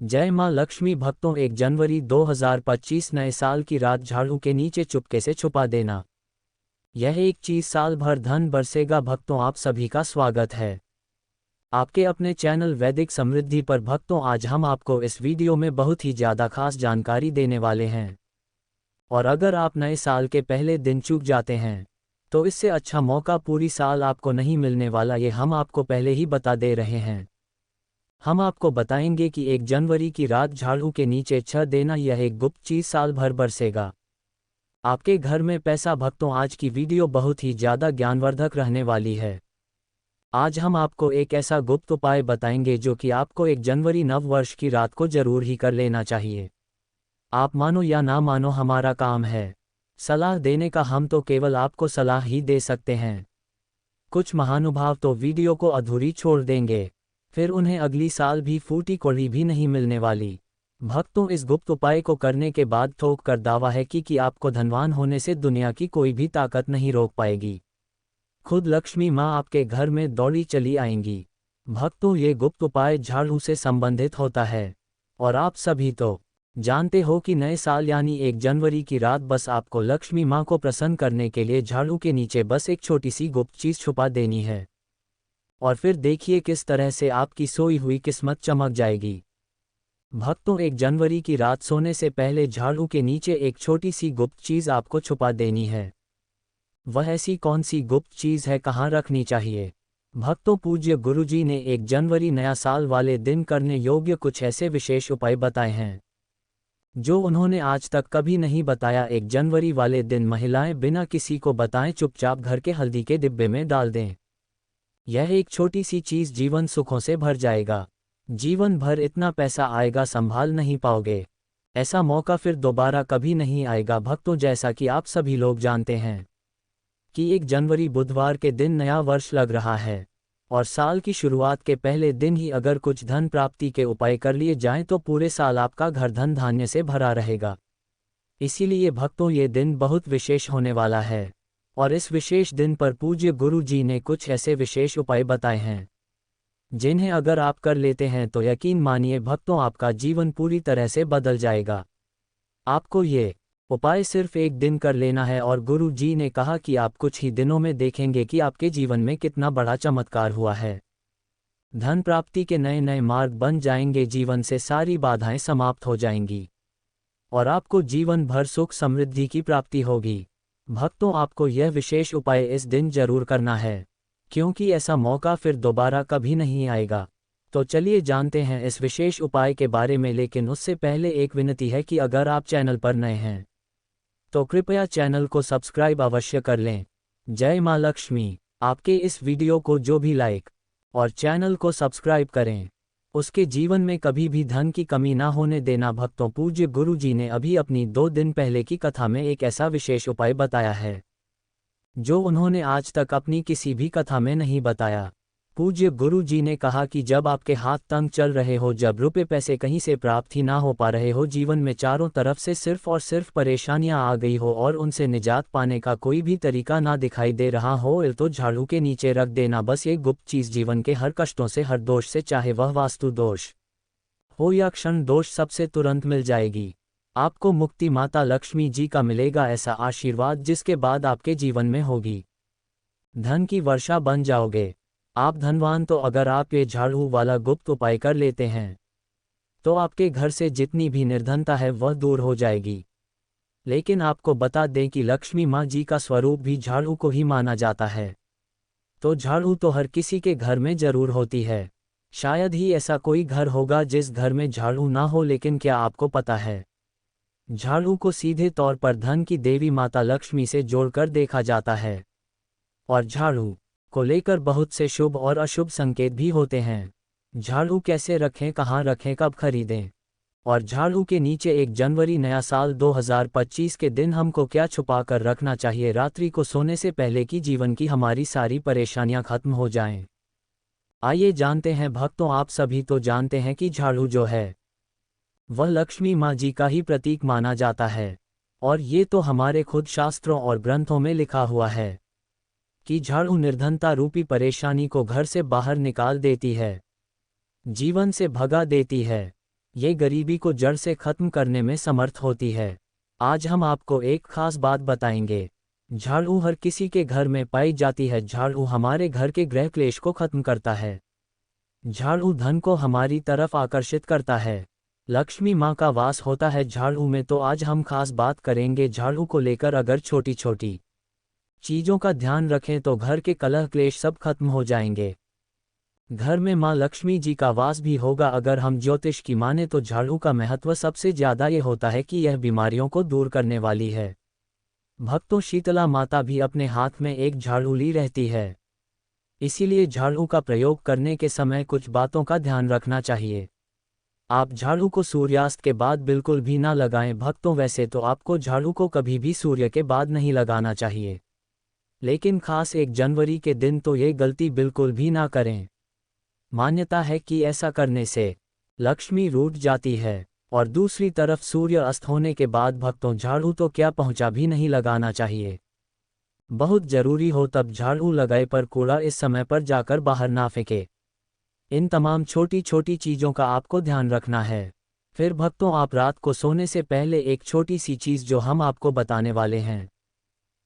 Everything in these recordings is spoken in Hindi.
जय मां लक्ष्मी भक्तों 1 जनवरी 2025 नए साल की रात झाड़ू के नीचे चुपके से छुपा देना। यह एक चीज साल भर धन बरसेगा। भक्तों आप सभी का स्वागत है आपके अपने चैनल वैदिक समृद्धि पर। भक्तों आज हम आपको इस वीडियो में बहुत ही ज़्यादा खास जानकारी देने वाले हैं, और अगर आप नए साल के पहले दिन चूक जाते हैं तो इससे अच्छा मौका पूरी साल आपको नहीं मिलने वाला, ये हम आपको पहले ही बता दे रहे हैं। हम आपको बताएंगे कि 1 जनवरी की रात झाड़ू के नीचे छह देना यह एक गुप्त चीज साल भर बरसेगा आपके घर में पैसा। भक्तों आज की वीडियो बहुत ही ज़्यादा ज्ञानवर्धक रहने वाली है। आज हम आपको एक ऐसा गुप्त उपाय बताएंगे जो कि आपको 1 जनवरी नव वर्ष की रात को जरूर ही कर लेना चाहिए। आप मानो या ना मानो हमारा काम है सलाह देने का, हम तो केवल आपको सलाह ही दे सकते हैं। कुछ महानुभाव तो वीडियो को अधूरी छोड़ देंगे, फिर उन्हें अगली साल भी फूटी कौड़ी भी नहीं मिलने वाली। भक्तों इस गुप्त उपाय को करने के बाद ठोक कर दावा है कि आपको धनवान होने से दुनिया की कोई भी ताकत नहीं रोक पाएगी। खुद लक्ष्मी माँ आपके घर में दौड़ी चली आएंगी। भक्तों ये गुप्त उपाय झाड़ू से संबंधित होता है, और आप सभी तो जानते हो कि नए साल यानी 1 जनवरी की रात बस आपको लक्ष्मी माँ को प्रसन्न करने के लिए झाड़ू के नीचे बस एक छोटी सी गुप्त चीज छुपा देनी है, और फिर देखिए किस तरह से आपकी सोई हुई किस्मत चमक जाएगी। भक्तों 1 जनवरी की रात सोने से पहले झाड़ू के नीचे एक छोटी सी गुप्त चीज आपको छुपा देनी है। वह ऐसी कौन सी गुप्त चीज है, कहाँ रखनी चाहिए? भक्तों पूज्य गुरुजी ने 1 जनवरी नया साल वाले दिन करने योग्य कुछ ऐसे विशेष उपाय बताए हैं जो उन्होंने आज तक कभी नहीं बताया। 1 जनवरी वाले दिन महिलाएं बिना किसी को बताएं चुपचाप घर के हल्दी के डिब्बे में डाल दें। यह एक छोटी सी चीज जीवन सुखों से भर जाएगा। जीवन भर इतना पैसा आएगा संभाल नहीं पाओगे। ऐसा मौका फिर दोबारा कभी नहीं आएगा। भक्तों जैसा कि आप सभी लोग जानते हैं कि 1 जनवरी बुधवार के दिन नया वर्ष लग रहा है, और साल की शुरुआत के पहले दिन ही अगर कुछ धन प्राप्ति के उपाय कर लिए जाएं तो पूरे साल आपका घर धन धान्य से भरा रहेगा। इसीलिए भक्तों ये दिन बहुत विशेष होने वाला है, और इस विशेष दिन पर पूज्य गुरु जी ने कुछ ऐसे विशेष उपाय बताए हैं जिन्हें अगर आप कर लेते हैं तो यकीन मानिए भक्तों आपका जीवन पूरी तरह से बदल जाएगा। आपको ये उपाय सिर्फ एक दिन कर लेना है, और गुरु जी ने कहा कि आप कुछ ही दिनों में देखेंगे कि आपके जीवन में कितना बड़ा चमत्कार हुआ है। धन प्राप्ति के नए नए मार्ग बन जाएंगे, जीवन से सारी बाधाएं समाप्त हो जाएंगी, और आपको जीवन भर सुख समृद्धि की प्राप्ति होगी। भक्तों आपको यह विशेष उपाय इस दिन जरूर करना है, क्योंकि ऐसा मौका फिर दोबारा कभी नहीं आएगा। तो चलिए जानते हैं इस विशेष उपाय के बारे में, लेकिन उससे पहले एक विनती है कि अगर आप चैनल पर नए हैं तो कृपया चैनल को सब्सक्राइब अवश्य कर लें। जय मां लक्ष्मी। आपके इस वीडियो को जो भी लाइक और चैनल को सब्सक्राइब करें उसके जीवन में कभी भी धन की कमी ना होने देना। भक्तों पूज्य गुरु जी ने अभी अपनी 2 दिन पहले की कथा में एक ऐसा विशेष उपाय बताया है जो उन्होंने आज तक अपनी किसी भी कथा में नहीं बताया। पूज्य गुरु जी ने कहा कि जब आपके हाथ तंग चल रहे हो, जब रुपए पैसे कहीं से प्राप्त ही ना हो पा रहे हो, जीवन में चारों तरफ से सिर्फ और सिर्फ परेशानियां आ गई हो और उनसे निजात पाने का कोई भी तरीका ना दिखाई दे रहा हो, तो झाड़ू के नीचे रख देना बस ये गुप्त चीज। जीवन के हर कष्टों से, हर दोष से, चाहे वह वास्तु दोष हो या क्षण दोष, सबसे तुरंत मिल जाएगी। आपको मुक्ति माता लक्ष्मी जी का मिलेगा ऐसा आशीर्वाद जिसके बाद आपके जीवन में होगी धन की वर्षा बन जाओगे। आप धनवान तो अगर आप ये झाड़ू वाला गुप्त उपाय कर लेते हैं तो आपके घर से जितनी भी निर्धनता है वह दूर हो जाएगी। लेकिन आपको बता दें कि लक्ष्मी माँ जी का स्वरूप भी झाड़ू को ही माना जाता है, तो झाड़ू तो हर किसी के घर में जरूर होती है। शायद ही ऐसा कोई घर होगा जिस घर में झाड़ू ना हो, लेकिन क्या आपको पता है झाड़ू को सीधे तौर पर धन की देवी माता लक्ष्मी से जोड़कर देखा जाता है, और झाड़ू को लेकर बहुत से शुभ और अशुभ संकेत भी होते हैं। झाड़ू कैसे रखें, कहाँ रखें, कब खरीदें, और झाड़ू के नीचे 1 जनवरी नया साल 2025 के दिन हमको क्या छुपा कर रखना चाहिए रात्रि को सोने से पहले कि जीवन की हमारी सारी परेशानियां खत्म हो जाएं। आइए जानते हैं। भक्तों आप सभी तो जानते हैं कि झाड़ू जो है वह लक्ष्मी माँ जी का ही प्रतीक माना जाता है, और ये तो हमारे खुद शास्त्रों और ग्रंथों में लिखा हुआ है कि झाड़ू निर्धनता रूपी परेशानी को घर से बाहर निकाल देती है, जीवन से भगा देती है, ये गरीबी को जड़ से खत्म करने में समर्थ होती है। आज हम आपको एक खास बात बताएंगे। झाड़ू हर किसी के घर में पाई जाती है। झाड़ू हमारे घर के गृह क्लेश को खत्म करता है। झाड़ू धन को हमारी तरफ आकर्षित करता है। लक्ष्मी माँ का वास होता है झाड़ू में। तो आज हम खास बात करेंगे झाड़ू को लेकर। अगर छोटी छोटी चीजों का ध्यान रखें तो घर के कलह क्लेश सब खत्म हो जाएंगे। घर में माँ लक्ष्मी जी का वास भी होगा। अगर हम ज्योतिष की माने तो झाड़ू का महत्व सबसे ज्यादा ये होता है कि यह बीमारियों को दूर करने वाली है। भक्तों, शीतला माता भी अपने हाथ में एक झाड़ू ली रहती है। इसीलिए झाड़ू का प्रयोग करने के समय कुछ बातों का ध्यान रखना चाहिए। आप झाड़ू को सूर्यास्त के बाद बिल्कुल भी ना लगाएं। भक्तों, वैसे तो आपको झाड़ू को कभी भी सूर्य के बाद नहीं लगाना चाहिए, लेकिन खास 1 जनवरी के दिन तो ये गलती बिल्कुल भी ना करें। मान्यता है कि ऐसा करने से लक्ष्मी रूठ जाती है। और दूसरी तरफ सूर्य अस्त होने के बाद भक्तों, झाड़ू तो क्या पहुंचा भी नहीं लगाना चाहिए। बहुत जरूरी हो तब झाड़ू लगाए, पर कूड़ा इस समय पर जाकर बाहर ना फेंके। इन तमाम छोटी छोटी चीज़ों का आपको ध्यान रखना है। फिर भक्तों, आप रात को सोने से पहले एक छोटी सी चीज़ जो हम आपको बताने वाले हैं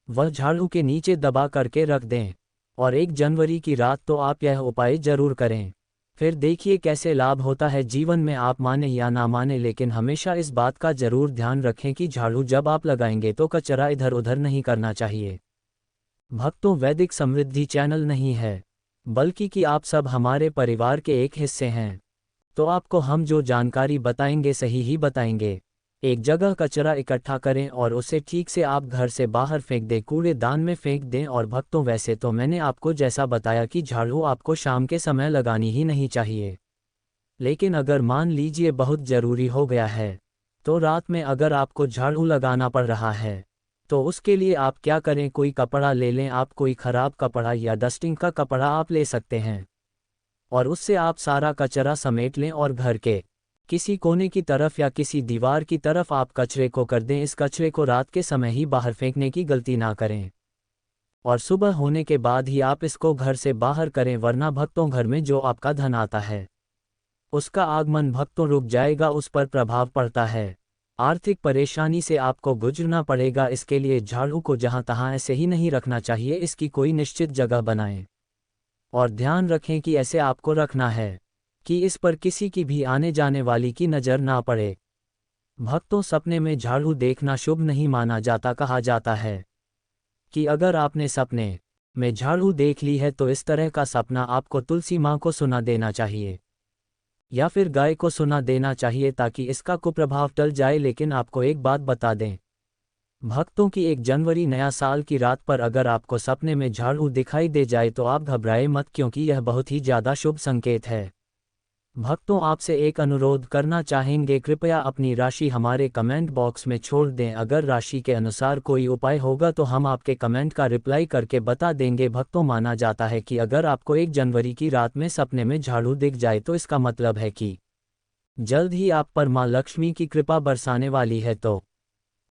वह झाड़ू के नीचे दबा करके रख दें। और 1 जनवरी की रात तो आप यह उपाय जरूर करें। फिर देखिए कैसे लाभ होता है जीवन में। आप माने या ना माने, लेकिन हमेशा इस बात का जरूर ध्यान रखें कि झाड़ू जब आप लगाएंगे तो कचरा इधर उधर नहीं करना चाहिए। भक्तों, वैदिक समृद्धि चैनल नहीं है, बल्कि कि आप सब हमारे परिवार के एक हिस्से हैं। तो आपको हम जो जानकारी बताएंगे सही ही बताएंगे। एक जगह कचरा इकट्ठा करें और उसे ठीक से आप घर से बाहर फेंक दें, कूड़ेदान में फेंक दें। और भक्तों, वैसे तो मैंने आपको जैसा बताया कि झाड़ू आपको शाम के समय लगानी ही नहीं चाहिए, लेकिन अगर मान लीजिए बहुत ज़रूरी हो गया है तो रात में अगर आपको झाड़ू लगाना पड़ रहा है तो उसके लिए आप क्या करें, कोई कपड़ा ले लें। आप कोई ख़राब कपड़ा या डस्टिंग का कपड़ा आप ले सकते हैं और उससे आप सारा कचरा समेट लें और घर के किसी कोने की तरफ या किसी दीवार की तरफ आप कचरे को कर दें। इस कचरे को रात के समय ही बाहर फेंकने की गलती ना करें और सुबह होने के बाद ही आप इसको घर से बाहर करें, वरना भक्तों घर में जो आपका धन आता है उसका आगमन भक्तों रुक जाएगा, उस पर प्रभाव पड़ता है। आर्थिक परेशानी से आपको गुजरना पड़ेगा। इसके लिए झाड़ू को जहां तहां ऐसे ही नहीं रखना चाहिए, इसकी कोई निश्चित जगह बनाएं और ध्यान रखें कि ऐसे आपको रखना है कि इस पर किसी की भी आने जाने वाली की नज़र ना पड़े। भक्तों, सपने में झाड़ू देखना शुभ नहीं माना जाता। कहा जाता है कि अगर आपने सपने में झाड़ू देख ली है तो इस तरह का सपना आपको तुलसी माँ को सुना देना चाहिए या फिर गाय को सुना देना चाहिए, ताकि इसका कुप्रभाव टल जाए। लेकिन आपको एक बात बता दें भक्तों की 1 जनवरी नया साल की रात पर अगर आपको सपने में झाड़ू दिखाई दे जाए तो आप घबराएं मत, क्योंकि यह बहुत ही ज़्यादा शुभ संकेत है। भक्तों, आपसे एक अनुरोध करना चाहेंगे, कृपया अपनी राशि हमारे कमेंट बॉक्स में छोड़ दें। अगर राशि के अनुसार कोई उपाय होगा तो हम आपके कमेंट का रिप्लाई करके बता देंगे। भक्तों, माना जाता है कि अगर आपको 1 जनवरी की रात में सपने में झाड़ू दिख जाए तो इसका मतलब है कि जल्द ही आप पर माँ लक्ष्मी की कृपा बरसाने वाली है। तो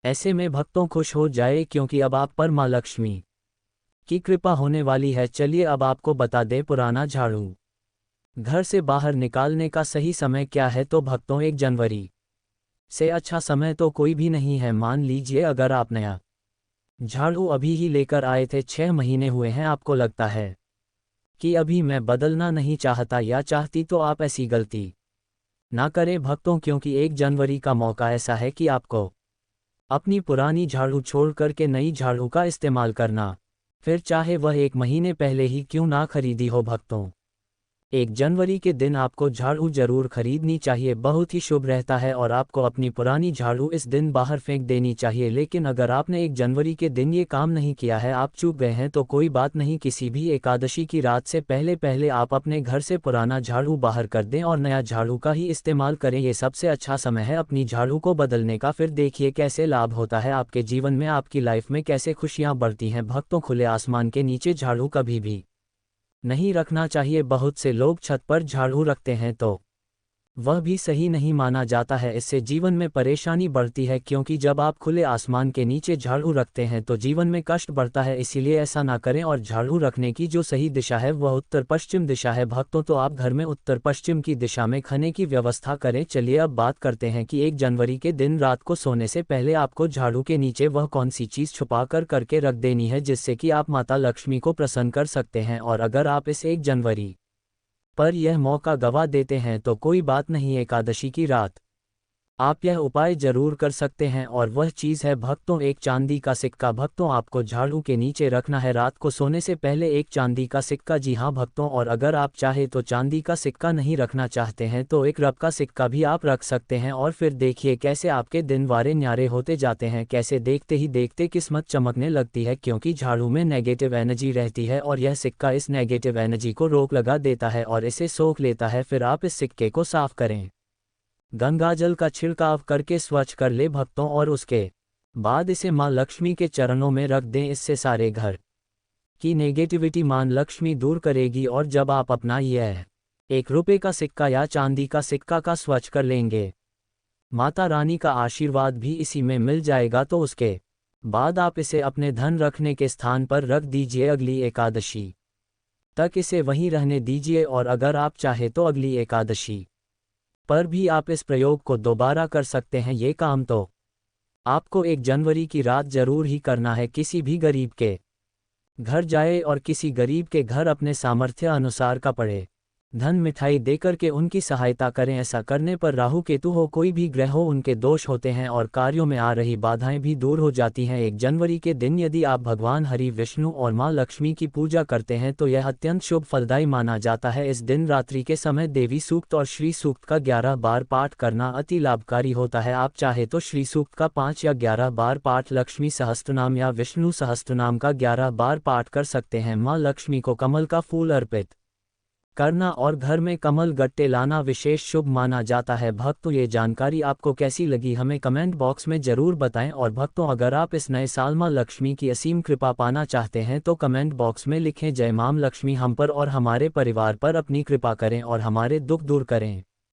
ऐसे में भक्तों खुश हो जाए, क्योंकि अब आप पर माँ लक्ष्मी की कृपा होने वाली है। चलिए अब आपको बता दें पुराना झाड़ू घर से बाहर निकालने का सही समय क्या है। तो भक्तों, 1 जनवरी से अच्छा समय तो कोई भी नहीं है। मान लीजिए अगर आप नया झाड़ू अभी ही लेकर आए थे, 6 महीने हुए हैं, आपको लगता है कि अभी मैं बदलना नहीं चाहता या चाहती, तो आप ऐसी गलती ना करें भक्तों, क्योंकि 1 जनवरी का मौका ऐसा है कि आपको अपनी पुरानी झाड़ू छोड़ करके नई झाड़ू का इस्तेमाल करना, फिर चाहे वह 1 महीने पहले ही क्यों ना खरीदी हो। भक्तों, 1 जनवरी के दिन आपको झाड़ू जरूर खरीदनी चाहिए, बहुत ही शुभ रहता है। और आपको अपनी पुरानी झाड़ू इस दिन बाहर फेंक देनी चाहिए। लेकिन अगर आपने 1 जनवरी के दिन ये काम नहीं किया है, आप चूक गए हैं, तो कोई बात नहीं। किसी भी एकादशी की रात से पहले पहले आप अपने घर से पुराना झाड़ू बाहर कर दें और नया झाड़ू का ही इस्तेमाल करें। ये सबसे अच्छा समय है अपनी झाड़ू को बदलने का। फिर देखिए कैसे लाभ होता है आपके जीवन में, आपकी लाइफ में कैसे खुशियाँ बढ़ती हैं। भक्तों, खुले आसमान के नीचे झाड़ू कभी भी नहीं रखना चाहिए। बहुत से लोग छत पर झाड़ू रखते हैं तो वह भी सही नहीं माना जाता है। इससे जीवन में परेशानी बढ़ती है, क्योंकि जब आप खुले आसमान के नीचे झाड़ू रखते हैं तो जीवन में कष्ट बढ़ता है। इसीलिए ऐसा ना करें और झाड़ू रखने की जो सही दिशा है वह उत्तर पश्चिम दिशा है। भक्तों, तो आप घर में उत्तर पश्चिम की दिशा में खाने की व्यवस्था करें। चलिए अब बात करते हैं कि 1 जनवरी के दिन रात को सोने से पहले आपको झाड़ू के नीचे वह कौन सी चीज़ छुपा कर करके रख देनी है जिससे कि आप माता लक्ष्मी को प्रसन्न कर सकते हैं। और अगर आप इस 1 जनवरी पर यह मौका गवा देते हैं तो कोई बात नहीं, एकादशी की रात आप यह उपाय जरूर कर सकते हैं। और वह चीज़ है भक्तों, एक चांदी का सिक्का। भक्तों, आपको झाड़ू के नीचे रखना है रात को सोने से पहले एक चांदी का सिक्का। जी हाँ भक्तों, और अगर आप चाहे तो चांदी का सिक्का नहीं रखना चाहते हैं तो एक रब का सिक्का भी आप रख सकते हैं। और फिर देखिए कैसे आपके दिन वारे न्यारे होते जाते हैं, कैसे देखते ही देखते किस्मत चमकने लगती है, क्योंकि झाड़ू में नेगेटिव एनर्जी रहती है और यह सिक्का इस नेगेटिव एनर्जी को रोक लगा देता है और इसे सोख लेता है। फिर आप इस सिक्के को साफ करें, गंगाजल का छिड़काव करके स्वच्छ कर ले भक्तों, और उसके बाद इसे मां लक्ष्मी के चरणों में रख दें। इससे सारे घर की नेगेटिविटी मां लक्ष्मी दूर करेगी। और जब आप अपना यह 1 रुपये का सिक्का या चांदी का सिक्का का स्वच्छ कर लेंगे, माता रानी का आशीर्वाद भी इसी में मिल जाएगा। तो उसके बाद आप इसे अपने धन रखने के स्थान पर रख दीजिए। अगली एकादशी तक इसे वहीं रहने दीजिए, और अगर आप चाहे तो अगली एकादशी पर भी आप इस प्रयोग को दोबारा कर सकते हैं। ये काम तो आपको 1 जनवरी की रात जरूर ही करना है। किसी भी गरीब के घर जाए और किसी गरीब के घर अपने सामर्थ्य अनुसार का पड़े धन मिठाई देकर के उनकी सहायता करें। ऐसा करने पर राहु केतु हो, कोई भी ग्रह हो, उनके दोष होते हैं और कार्यों में आ रही बाधाएं भी दूर हो जाती हैं। 1 जनवरी के दिन यदि आप भगवान हरि, विष्णु और मां लक्ष्मी की पूजा करते हैं तो यह अत्यंत शुभ फलदायी माना जाता है। इस दिन रात्रि के समय देवी सूक्त और श्री सूक्त का 11 बार पाठ करना अति लाभकारी होता है। आप चाहे तो श्री सूक्त का 5 या 11 बार पाठ, लक्ष्मी सहस्त्रनाम या विष्णु सहस्त्रनाम का 11 बार पाठ कर सकते हैं। मां लक्ष्मी को कमल का फूल अर्पित करना और घर में कमल गट्टे लाना विशेष शुभ माना जाता है। भक्तों, ये जानकारी आपको कैसी लगी हमें कमेंट बॉक्स में जरूर बताएं। और भक्तों, अगर आप इस नए साल मां लक्ष्मी की असीम कृपा पाना चाहते हैं तो कमेंट बॉक्स में लिखें, जय मां लक्ष्मी हम पर और हमारे परिवार पर अपनी कृपा करें और हमारे दुख दूर करें।